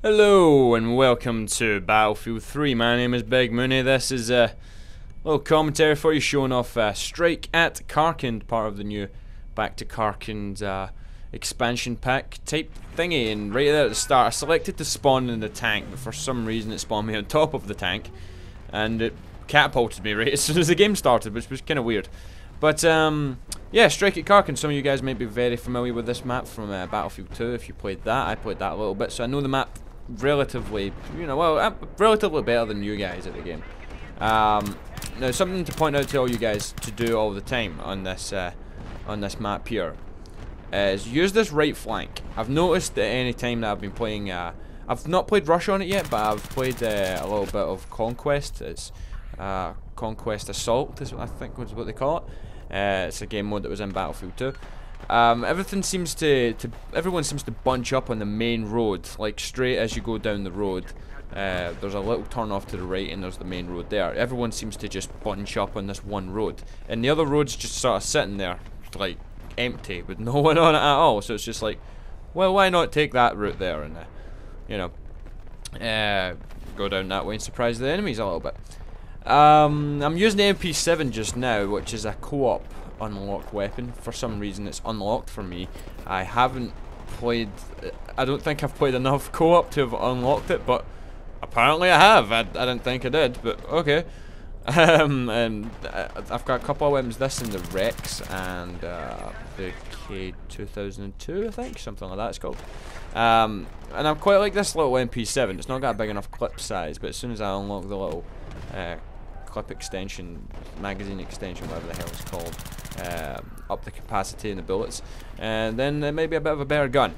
Hello and welcome to Battlefield 3. My name is Big Mooney. This is a little commentary for you showing off Strike at Karkand, part of the new Back to Karkand expansion pack type thingy. And right there at the start I selected to spawn in the tank, but for some reason it spawned me on top of the tank and it catapulted me right as soon as the game started, which was kind of weird. But yeah, Strike at Karkand. Some of you guys may be very familiar with this map from Battlefield 2 if you played that. I played that a little bit, so I know the map relatively, relatively better than you guys at the game. Now, something to point out to all you guys to do all the time on this map here is use this right flank. I've noticed that any time that I've been playing, I've not played Rush on it yet, but I've played a little bit of Conquest. It's Conquest Assault, is I think was what they call it. It's a game mode that was in Battlefield 2. Everyone seems to bunch up on the main road, like straight as you go down the road. There's a little turn off to the right and there's the main road there. Everyone seems to just bunch up on this one road, and the other road's just sort of sitting there, like empty, with no one on it at all. So it's just like, well, why not take that route there and go down that way and surprise the enemies a little bit. I'm using the MP7 just now, which is a co-op unlock weapon. For some reason it's unlocked for me. I haven't played, I don't think I've played enough co-op to have unlocked it, but apparently I have. I didn't think I did, but okay. And I've got a couple of weapons, this and the Rex and the K2002, I think, something like that it's called. And I quite like this little MP7. It's not got a big enough clip size, but as soon as I unlock the little clip extension, magazine extension, whatever the hell it's called, up the capacity in the bullets, and then there may be a bit of a better gun.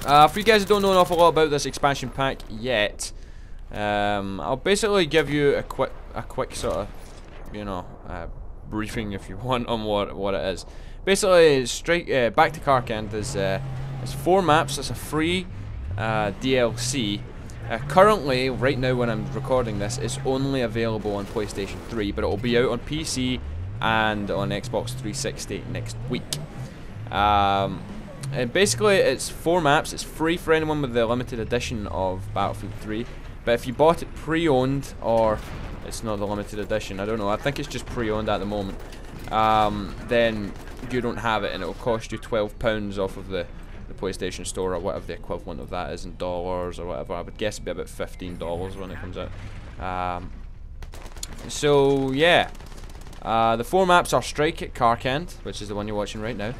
For you guys who don't know an awful lot about this expansion pack yet, I'll basically give you a quick sort of, briefing if you want on what it is. Basically, Back to Karkand is 4 maps. It's a free DLC. Currently, right now when I'm recording this, it's only available on PlayStation 3, but it will be out on PC and on Xbox 360 next week. And basically, it's 4 maps. It's free for anyone with the limited edition of Battlefield 3. But if you bought it pre-owned, or it's not the limited edition, I don't know, I think it's just pre-owned at the moment, then you don't have it, and it will cost you £12 off of the PlayStation Store, or whatever the equivalent of that is in dollars or whatever. I would guess it'd be about $15 when it comes out. So yeah, the 4 maps are Strike at Karkand, which is the one you're watching right now.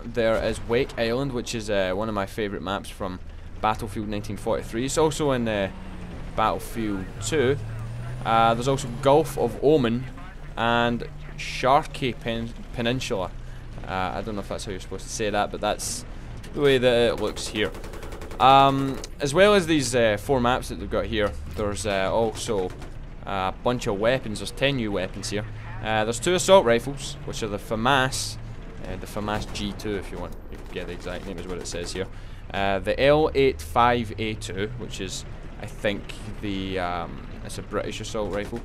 There is Wake Island, which is one of my favourite maps from Battlefield 1943. It's also in Battlefield 2. There's also Gulf of Oman and Sharkey Peninsula. I don't know if that's how you're supposed to say that, but that's the way that it looks here. As well as these 4 maps that they've got here, there's also a bunch of weapons. There's 10 new weapons here. There's 2 assault rifles, which are the FAMAS G2, if you want to get the exact name, is what it says here. The L85A2, which is, I think, it's a British assault rifle.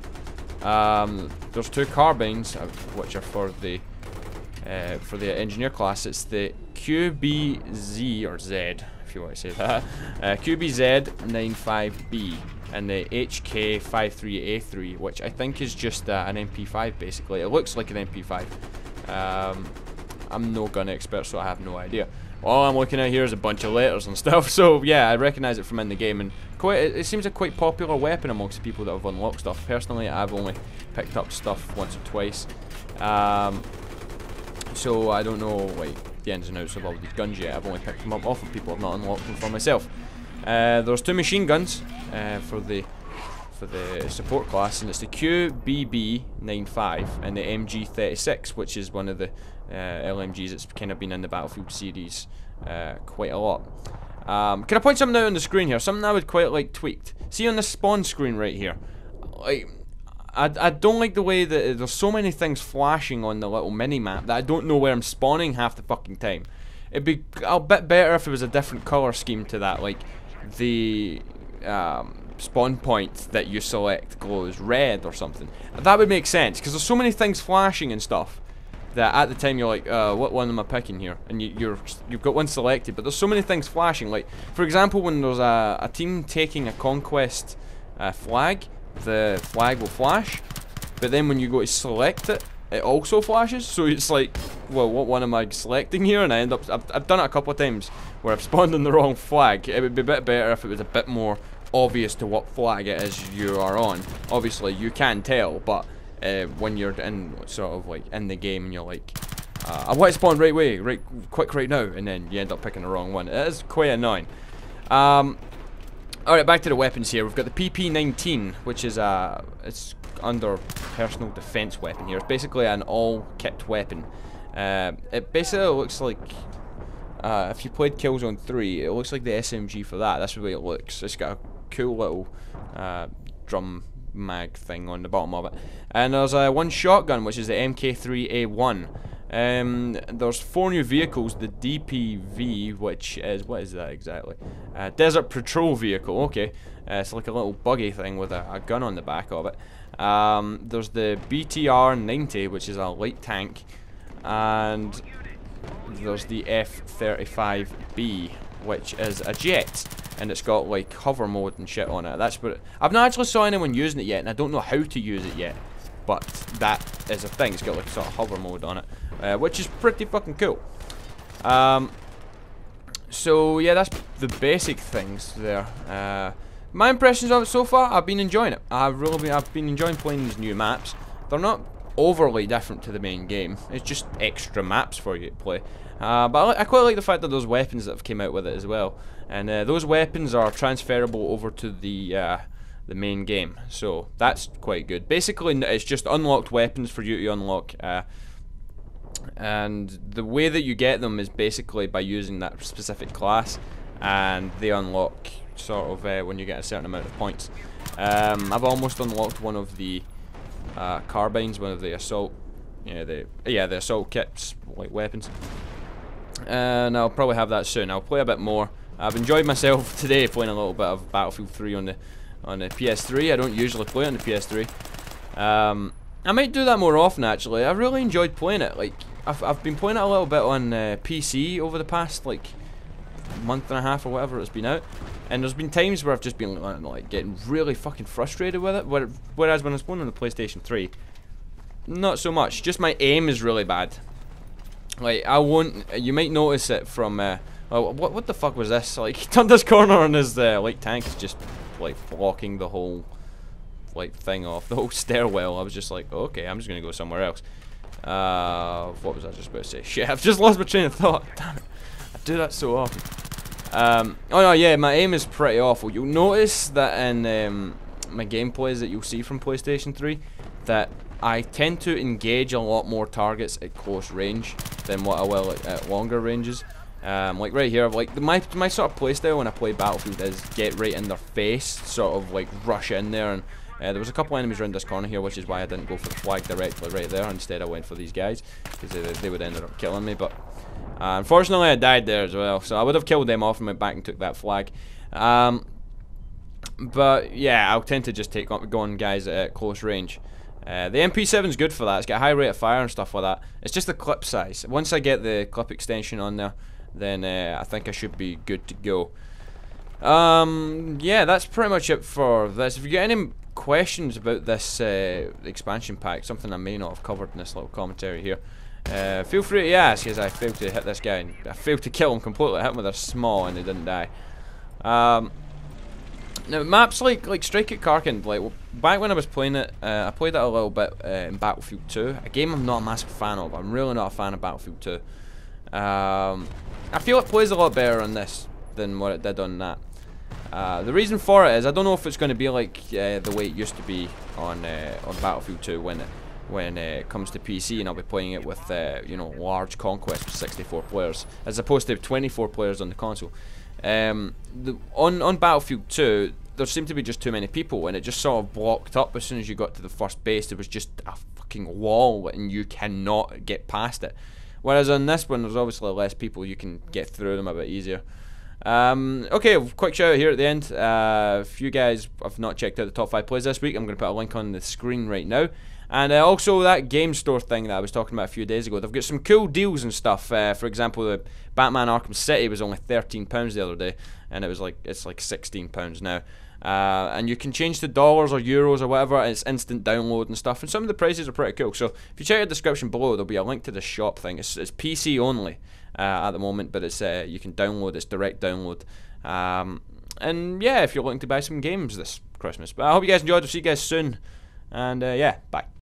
There's 2 carbines, which are for the engineer class. It's the QBZ, or Z, if you want to say that, QBZ95B, and the HK53A3, which I think is just an MP5 basically. It looks like an MP5. I'm no gun expert, so I have no idea. All I'm looking at here is a bunch of letters and stuff, so yeah, I recognise it from in the game, and it seems a quite popular weapon amongst the people that have unlocked stuff. Personally, I've only picked up stuff once or twice. So I don't know like the ins and outs of all these guns yet. I've only picked them up off of people. I've not unlocked them for myself. There's 2 machine guns for the support class, and it's the QBB95 and the MG36, which is one of the LMGs that's kind of been in the Battlefield series quite a lot. Can I point something out on the screen here? Something I would quite like tweaked. See on the spawn screen right here, like, I don't like the way that there's so many things flashing on the little mini-map that I don't know where I'm spawning half the fucking time. It'd be a bit better if it was a different colour scheme to that, like the spawn point that you select glows red or something. That would make sense, because there's so many things flashing and stuff that at the time you're like, what one am I picking here? And you've got one selected, but there's so many things flashing. Like, for example, when there's a team taking a Conquest flag, the flag will flash, but then when you go to select it, it also flashes. So it's like, well, what one am I selecting here? And I end up, I've done it a couple of times where I've spawned on the wrong flag. It would be a bit better if it was a bit more obvious to what flag it is you are on. Obviously, you can tell, but when you're in sort of like in the game and you're like, I want to spawn right away, right quick right now, and then you end up picking the wrong one. It is quite annoying. Alright, back to the weapons here. We've got the PP-19, which is it's under personal defense weapon here. It's basically an all-kit weapon. It basically looks like, if you played Killzone 3, it looks like the SMG for that. That's the way it looks. It's got a cool little drum mag thing on the bottom of it. And there's one shotgun, which is the MK3A1. There's 4 new vehicles. The DPV, which is, what is that exactly? Desert Patrol Vehicle, okay. It's like a little buggy thing with a gun on the back of it. There's the BTR-90, which is a light tank. And there's the F-35B, which is a jet. And it's got like hover mode and shit on it. That's what I've not actually saw anyone using it yet, and I don't know how to use it yet. But that is a thing. It's got like sort of hover mode on it, which is pretty fucking cool. So yeah, that's the basic things there. My impressions of it so far, I've been enjoying it. I've been enjoying playing these new maps. They're not overly different to the main game. It's just extra maps for you to play. But I quite like the fact that there's weapons that have came out with it as well, and those weapons are transferable over to the main game, so that's quite good. Basically, it's just unlocked weapons for you to unlock, and the way that you get them is basically by using that specific class, and they unlock sort of when you get a certain amount of points. I've almost unlocked one of the carbines, one of the assault, the assault kits, like weapons. And I'll probably have that soon. I'll play a bit more. I've enjoyed myself today playing a little bit of Battlefield 3 on the PS3. I don't usually play on the PS3. I might do that more often actually. I really enjoyed playing it. Like I've been playing it a little bit on PC over the past like month and a half or whatever it's been out. And there's been times where I've just been like getting really fucking frustrated with it. Whereas when I was playing on the PlayStation 3, not so much. Just my aim is really bad. Like you might notice it from what the fuck was this? Like he turned this corner and his light tank is just like blocking the whole like thing off, the whole stairwell. I was just like, okay, I'm just gonna go somewhere else. What was I just about to say? Shit, I've just lost my train of thought. Damn it, I do that so often. Oh no, yeah, my aim is pretty awful. You'll notice that in my gameplays that you'll see from PlayStation 3 that I tend to engage a lot more targets at close range than what I will at longer ranges. Like right here, like my sort of playstyle when I play Battlefield is get right in their face, sort of like rush in there. And there was a couple enemies around this corner here, which is why I didn't go for the flag directly right there. Instead, I went for these guys because they would end up killing me. But unfortunately, I died there as well, so I would have killed them off and went back and took that flag. But yeah, I'll tend to just go on guys at close range. The MP7 is good for that. It's got a high rate of fire and stuff like that. It's just the clip size. Once I get the clip extension on there, then I think I should be good to go. Yeah, that's pretty much it for this. If you get any questions about this expansion pack, something I may not have covered in this little commentary here, feel free to ask, as I failed to hit this guy. And I failed to kill him completely. I hit him with a small and he didn't die. Now maps like Strike at Karkand, like back when I was playing it, I played it a little bit in Battlefield 2, a game I'm not a massive fan of. I'm really not a fan of Battlefield 2. I feel it plays a lot better on this than what it did on that. The reason for it is I don't know if it's going to be like the way it used to be on Battlefield 2 when it comes to PC, and I'll be playing it with you know, large Conquest with 64 players as opposed to 24 players on the console. On Battlefield 2, there seemed to be just too many people, and it just sort of blocked up as soon as you got to the first base. There was just a fucking wall, and you cannot get past it. Whereas on this one, there's obviously less people, you can get through them a bit easier. Okay, quick shout out here at the end. If you guys have not checked out the top 5 plays this week, I'm going to put a link on the screen right now. And also that game store thing that I was talking about a few days ago. They've got some cool deals and stuff. For example, the Batman Arkham City was only £13 the other day, and it's like £16 now. And you can change to dollars or euros or whatever, and it's instant download and stuff, and some of the prices are pretty cool. So if you check the description below, there'll be a link to the shop thing. It's PC only at the moment, but it's you can download, it's direct download. And yeah, if you're looking to buy some games this Christmas. But I hope you guys enjoyed. I'll see you guys soon, and yeah, bye.